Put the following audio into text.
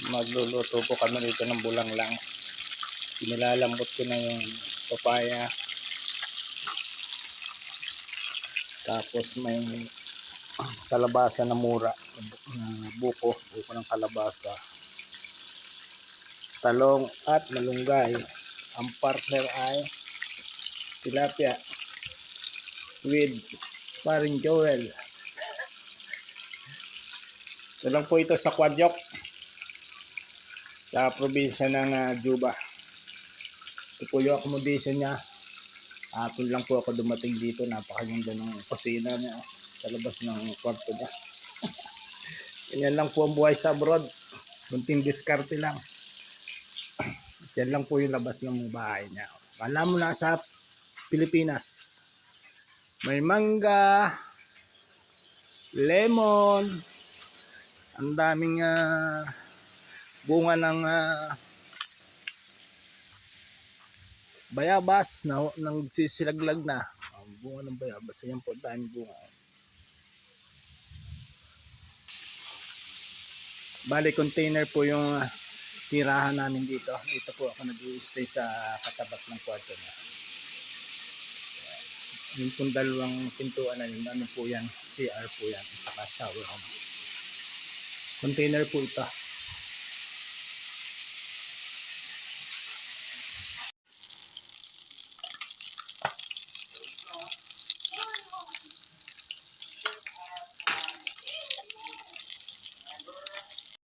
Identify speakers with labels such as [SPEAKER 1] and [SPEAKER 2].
[SPEAKER 1] Magluluto po kami dito ng bulanglang. Nilalambot ko na yung papaya. Tapos may kalabasa na mura, buko ng kalabasa, talong at malunggay. Ang partner ay tilapia with paring Joel. So lang po ito sa Quadyok, sa probinsya ng Juba. Ito po yung accommodation niya. Hapon lang po ako dumating dito. Napakaganda ng kusina niya sa labas ng kwarto niya. Ganyan lang po ang buhay sa abroad. Kunting diskarte lang. Yan lang po yung labas ng bahay niya. Kala mo nasa Pilipinas. May mangga, lemon, ang daming bunga ng bayabas na nagsisilaglag na. Bunga ng bayabas. Ayan po, daming bunga. Bali, container po yung tirahan namin dito. Dito po ako nag-i-stay sa katapat ng kwarto niya. Yung pong dalawang pintuan na yun, ano po yan, CR po yan, saka shower room. Container po ito.